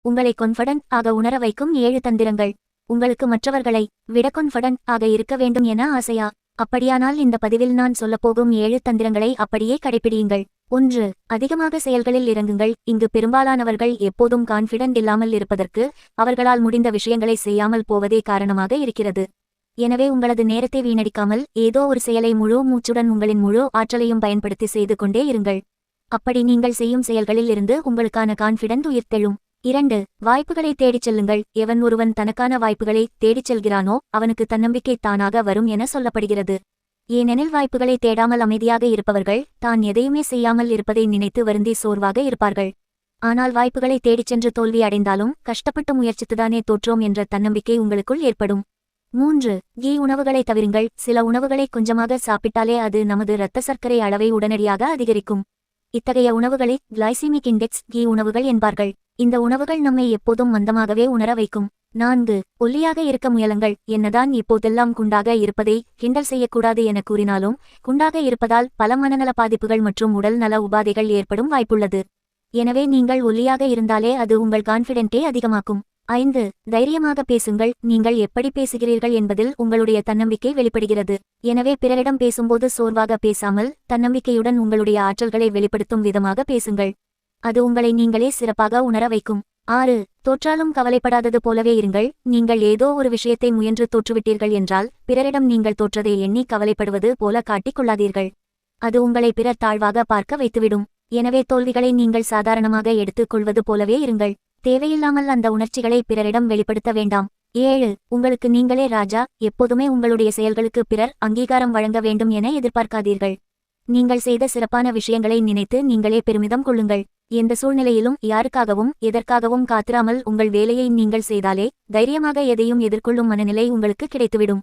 உங்களை கான்ஃபிடென்ட் ஆக உணர வைக்கும் 7 தந்திரங்கள். உங்களுக்கு மற்றவர்களை விட கான்ஃபிடென்ட் ஆக இருக்க வேண்டும் என ஆசையா? அப்படியானால் இந்த பதிவில் நான் சொல்லப்போகும் 7 தந்திரங்களை அப்படியே கடைபிடியுங்கள். 1. அதிகமாக செயல்களில் இறங்குங்கள். இங்கு பெரும்பாலானவர்கள் எப்போதும் கான்ஃபிடென்ட் இல்லாமல் இருப்பதற்கு அவர்களால் முடிந்த விஷயங்களை செய்யாமல் போவதே காரணமாக இருக்கிறது. எனவே உங்களது நேரத்தை வீணடிக்காமல் ஏதோ ஒரு செயலை முழு மூச்சுடன் உங்களின் முழு ஆற்றலையும் பயன்படுத்தி செய்து கொண்டே இருங்கள். அப்படி நீங்கள் செய்யும் செயல்களில் இருந்து உங்களுக்கான கான்ஃபிடென்ட் உயிர்த்தெழும். 2. வாய்ப்புகளை தேடிச் செல்லுங்கள். எவன் ஒருவன் தனக்கான வாய்ப்புகளை தேடிச் செல்கிறானோ அவனுக்கு தன்னம்பிக்கை தானாக வரும் என சொல்லப்படுகிறது. ஏனெனில் வாய்ப்புகளை தேடாமல் அமைதியாக இருப்பவர்கள் தான் எதையுமே செய்யாமல் இருப்பதை நினைத்து வருந்தி சோர்வாக இருப்பார்கள். ஆனால் வாய்ப்புகளை தேடிச் சென்று தோல்வி அடைந்தாலும் கஷ்டப்பட்டு முயற்சித்துதானே தோற்றோம் என்ற தன்னம்பிக்கை உங்களுக்குள் ஏற்படும். 3. கீ உணவுகளை தவிருங்கள். சில உணவுகளை கொஞ்சமாக சாப்பிட்டாலே அது நமது இரத்த சர்க்கரை அளவை உடனடியாக அதிகரிக்கும். இத்தகைய உணவுகளை கிளைசிமிக் இண்டெக்ஸ் கீ உணவுகள் என்பார்கள். இந்த உணவுகள் நம்மை எப்போதும் மந்தமாகவே உணர வைக்கும். 4. ஒல்லியாக இருக்க முயலுங்கள். என்னதான் இப்போதெல்லாம் குண்டாக இருப்பதை கிண்டல் செய்யக்கூடாது என கூறினாலும் குண்டாக இருப்பதால் பல மனநல பாதிப்புகள் மற்றும் உடல் நல உபாதைகள் ஏற்படும் வாய்ப்புள்ளது. எனவே நீங்கள் ஒல்லியாக இருந்தாலே அது உங்கள் கான்ஃபிடென்ட்டை அதிகமாக்கும். 5. தைரியமாக பேசுங்கள். நீங்கள் எப்படி பேசுகிறீர்கள் என்பதில் உங்களுடைய தன்னம்பிக்கை வெளிப்படுகிறது. எனவே பிறரிடம் பேசும்போது சோர்வாக பேசாமல் தன்னம்பிக்கையுடன் உங்களுடைய ஆற்றல்களை வெளிப்படுத்தும் விதமாக பேசுங்கள். அது உங்களை நீங்களே சிறப்பாக உணர வைக்கும். 6. தோற்றாலும் கவலைப்படாதது போலவே இருங்கள். நீங்கள் ஏதோ ஒரு விஷயத்தை முயன்று தோற்றுவிட்டீர்கள் என்றால் பிறரிடம் நீங்கள் தோற்றதை எண்ணி கவலைப்படுவது போல காட்டிக் கொள்ளாதீர்கள். அது உங்களை பிறர் தாழ்வாக பார்க்க வைத்துவிடும். எனவே தோல்விகளை நீங்கள் சாதாரணமாக எடுத்துக் கொள்வது போலவே இருங்கள். தேவையில்லாமல் அந்த உணர்ச்சிகளை பிறரிடம் வெளிப்படுத்த வேண்டாம். 7. உங்களுக்கு நீங்களே ராஜா. எப்போதுமே உங்களுடைய செயல்களுக்கு பிறர் அங்கீகாரம் வழங்க வேண்டும் என எதிர்பார்க்காதீர்கள். நீங்கள் செய்த சிறப்பான விஷயங்களை நினைத்து நீங்களே பெருமிதம் கொள்ளுங்கள். எந்த சூழ்நிலையிலும் யாருக்காகவும் எதற்காகவும் காத்திராமல் உங்கள் வேலையை நீங்கள் செய்தாலே தைரியமாக எதையும் எதிர்கொள்ளும் மனநிலை உங்களுக்கு கிடைத்துவிடும்.